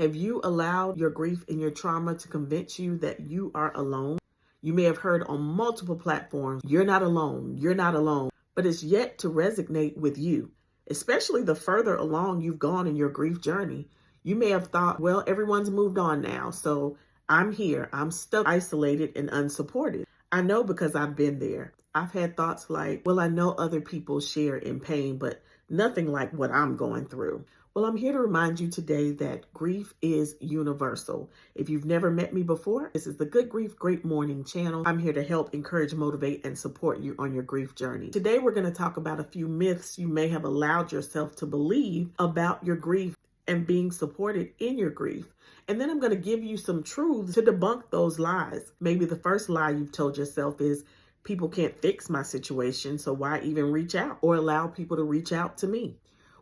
Have you allowed your grief and your trauma to convince you that you are alone? You may have heard on multiple platforms, you're not alone, you're not alone, but it's yet to resonate with you, especially the further along you've gone in your grief journey. You may have thought, well, everyone's moved on now, so I'm here. I'm stuck, isolated, and unsupported. I know because I've been there. I've had thoughts like, well, I know other people share in pain, but nothing like what I'm going through. Well, I'm here to remind you today that grief is universal. If you've never met me before, this is the Good Grief, Great Morning channel. I'm here to help, encourage, motivate, and support you on your grief journey. Today, we're going to talk about a few myths you may have allowed yourself to believe about your grief and being supported in your grief. And then I'm going to give you some truths to debunk those lies. Maybe the first lie you've told yourself is, people can't fix my situation, so why even reach out or allow people to reach out to me?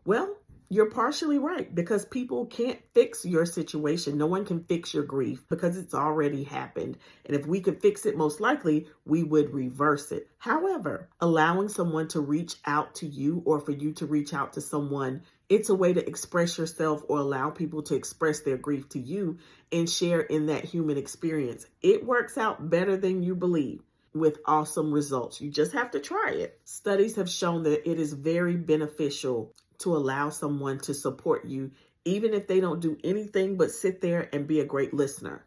Well, you're partially right, because people can't fix your situation. No one can fix your grief because it's already happened. And if we could fix it, most likely we would reverse it. However, allowing someone to reach out to you or for you to reach out to someone, it's a way to express yourself or allow people to express their grief to you and share in that human experience. It works out better than you believe, with awesome results. You just have to try it. Studies have shown that it is very beneficial to allow someone to support you, even if they don't do anything but sit there and be a great listener.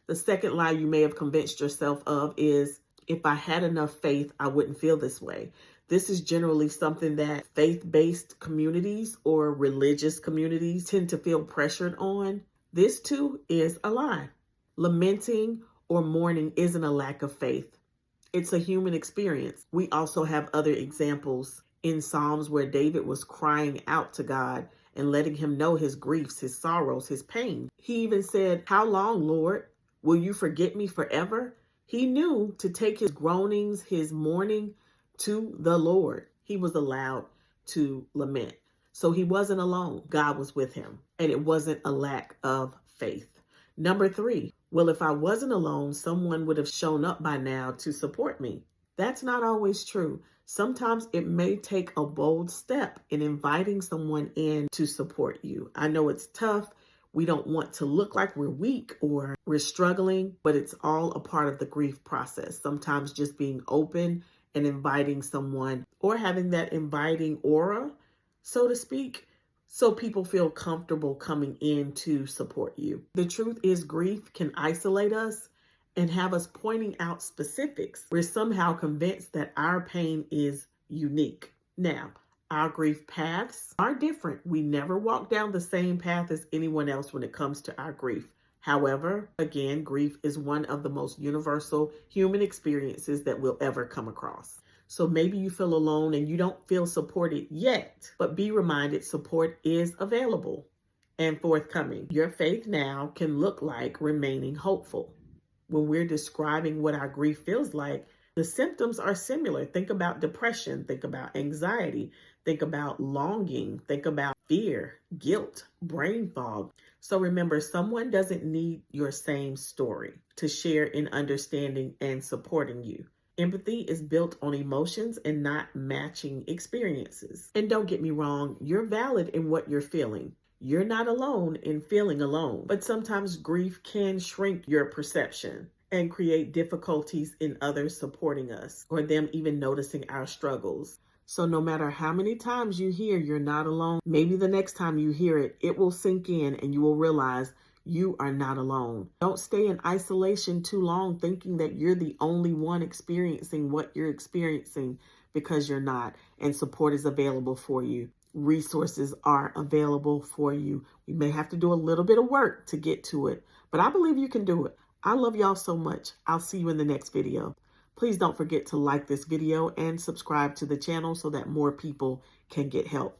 The second lie you may have convinced yourself of is, if I had enough faith, I wouldn't feel this way. This is generally something that faith-based communities or religious communities tend to feel pressured on. This too is a lie. Lamenting or mourning isn't a lack of faith. It's a human experience. We also have other examples in Psalms where David was crying out to God and letting him know his griefs, his sorrows, his pain. He even said, "How long, Lord? Will you forget me forever?" He knew to take his groanings, his mourning to the Lord. He was allowed to lament. So he wasn't alone. God was with him, and it wasn't a lack of faith. Number 3, well, if I wasn't alone, someone would have shown up by now to support me. That's not always true. Sometimes it may take a bold step in inviting someone in to support you. I know it's tough. We don't want to look like we're weak or we're struggling, but it's all a part of the grief process. Sometimes just being open and inviting someone, or having that inviting aura, so to speak, so people feel comfortable coming in to support you. The truth is, grief can isolate us and have us pointing out specifics. We're somehow convinced that our pain is unique. Now, our grief paths are different. We never walk down the same path as anyone else when it comes to our grief. However, again, grief is one of the most universal human experiences that we'll ever come across. So maybe you feel alone and you don't feel supported yet, but be reminded support is available and forthcoming. Your faith now can look like remaining hopeful. When we're describing what our grief feels like, the symptoms are similar. Think about depression, think about anxiety, think about longing, think about fear, guilt, brain fog. So remember, someone doesn't need your same story to share in understanding and supporting you. Empathy is built on emotions and not matching experiences. And don't get me wrong, you're valid in what you're feeling. You're not alone in feeling alone, but sometimes grief can shrink your perception and create difficulties in others supporting us or them even noticing our struggles. So no matter how many times you hear you're not alone, maybe the next time you hear it, it will sink in and you will realize you are not alone. Don't stay in isolation too long thinking that you're the only one experiencing what you're experiencing, because you're not, and support is available for you. Resources are available for you. We may have to do a little bit of work to get to it, but I believe you can do it. I love y'all so much. I'll see you in the next video. Please don't forget to like this video and subscribe to the channel so that more people can get help.